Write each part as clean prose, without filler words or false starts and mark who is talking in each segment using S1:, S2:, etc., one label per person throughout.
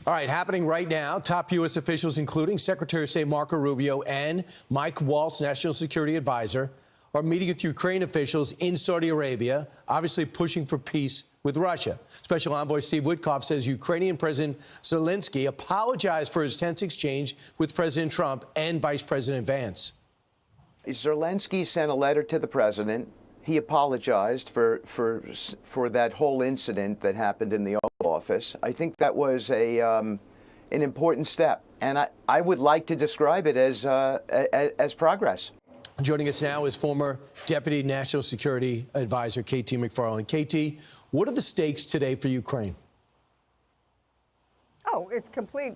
S1: All right, happening right now, top U.S. officials, including Secretary of State Marco Rubio and Mike Waltz, National Security Advisor, are meeting with Ukraine officials in Saudi Arabia, obviously pushing for peace with Russia. Special Envoy Steve Witkoff says Ukrainian President Zelensky apologized for his tense exchange with President Trump and Vice President Vance.
S2: Zelensky sent a letter to the president. He apologized for that whole incident that happened in the Oval Office. I think that was an important step, and I would like to describe it as progress.
S1: Joining us now is former Deputy National Security Advisor KT McFarland. KT, what are the stakes today for Ukraine?
S3: Oh, it's complete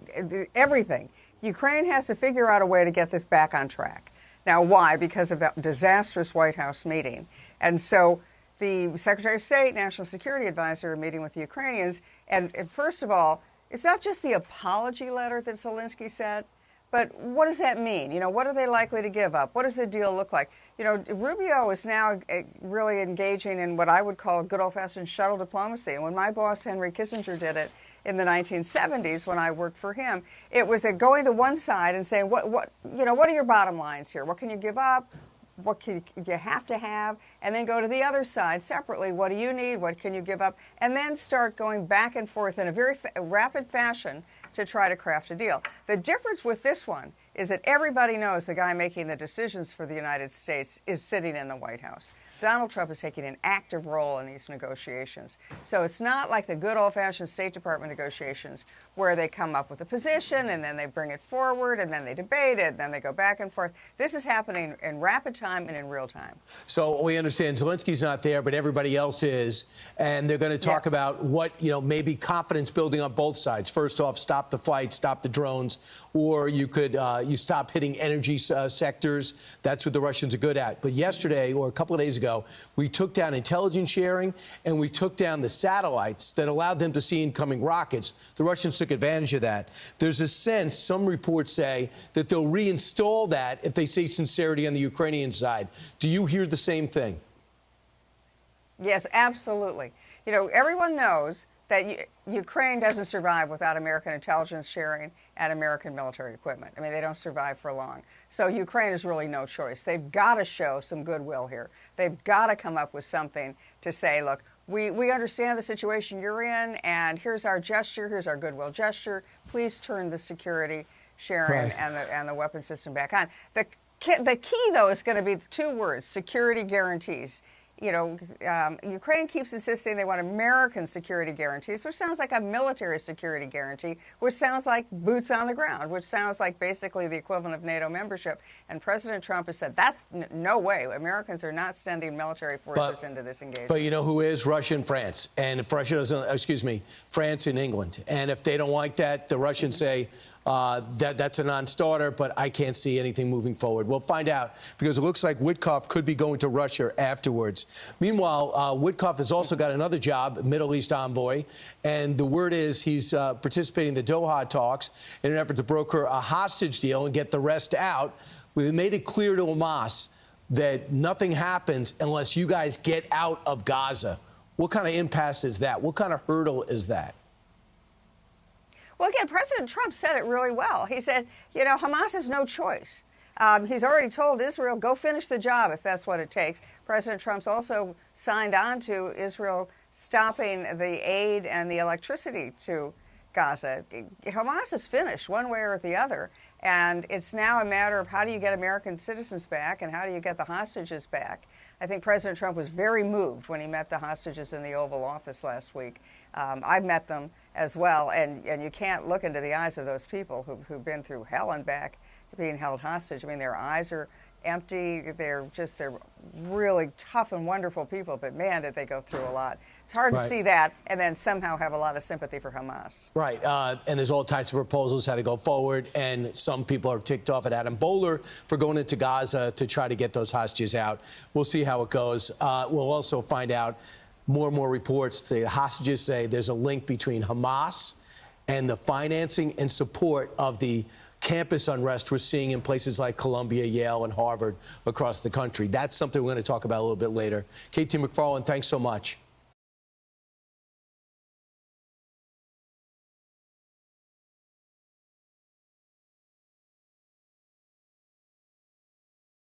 S3: everything. Ukraine has to figure out a way to get this back on track. Now, why? Because of that disastrous White House meeting. And so the Secretary of State, National Security Advisor, are meeting with the Ukrainians. And first of all, it's not just the apology letter that Zelensky said, but what does that mean? You know, what are they likely to give up? What does the deal look like? You know, Rubio is now really engaging in what I would call good old-fashioned shuttle diplomacy. And when my boss, Henry Kissinger, did it in the 1970s when I worked for him, it was going to one side and saying, what are your bottom lines here? What can you give up? What can you have to have? And then go to the other side separately. What do you need? What can you give up? And then start going back and forth in a very rapid fashion to try to craft a deal. The difference with this one is that everybody knows the guy making the decisions for the United States is sitting in the White House. Donald Trump is taking an active role in these negotiations. So it's not like the good old-fashioned State Department negotiations where they come up with a position and then they bring it forward and then they debate it and then they go back and forth. This is happening in rapid time and in real time.
S1: So we understand Zelensky's not there, but everybody else is. And they're going to talk about what, maybe confidence building on both sides. First off, stop the flight, stop the drones, or you could you stop hitting energy sectors. That's what the Russians are good at. But yesterday, or a couple of days ago, we took down intelligence sharing and we took down the satellites that allowed them to see incoming rockets. The Russians took advantage of that. There's a sense, some reports say, that they'll reinstall that if they see sincerity on the Ukrainian side. Do you hear the same thing?
S3: Yes, absolutely. You know, everyone knows that Ukraine doesn't survive without American intelligence sharing and American military equipment. I mean, they don't survive for long. So Ukraine has really no choice. They've got to show some goodwill here. They've got to come up with something to say, look, we understand the situation you're in, and here's our gesture, here's our goodwill gesture. Please turn the security sharing and the weapon system back on. The key, though, is going to be two words: security guarantees. You know, Ukraine keeps insisting they want American security guarantees, which sounds like a military security guarantee, which sounds like boots on the ground, which sounds like basically the equivalent of NATO membership. And President Trump has said that's no way. Americans are not sending military forces into this engagement.
S1: But you know who is? Russia and France. And if Russia doesn't, France and England. And if they don't like that, the Russians say, that's a non-starter, but I can't see anything moving forward. We'll find out, because it looks like Witkoff could be going to Russia afterwards. Meanwhile, Witkoff has also got another job, Middle East envoy, and the word is he's participating in the Doha talks in an effort to broker a hostage deal and get the rest out. We made it clear to Hamas that nothing happens unless you guys get out of Gaza. What kind of impasse is that? What kind of hurdle is that?
S3: Well, again, President Trump said it really well. He said, you know, Hamas has no choice. He's already told Israel, go finish the job if that's what it takes. President Trump's also signed on to Israel stopping the aid and the electricity to Gaza. Hamas is finished one way or the other. And it's now a matter of how do you get American citizens back and how do you get the hostages back. I think President Trump was very moved when he met the hostages in the Oval Office last week. I've met them as well, and you can't look into the eyes of those people who've been through hell and back being held hostage. I mean, their eyes are empty. They're really tough and wonderful people, but man, did they go through a lot. It's hard to see that and then somehow have a lot of sympathy for Hamas.
S1: Right, and there's all types of proposals how to go forward, and some people are ticked off at Adam Bowler for going into Gaza to try to get those hostages out. We'll see how it goes. We'll also find out more and more reports. The hostages say there's a link between Hamas and the financing and support of the campus unrest we're seeing in places like Columbia, Yale, and Harvard across the country. That's something we're going to talk about a little bit later. KT McFarland, thanks so much.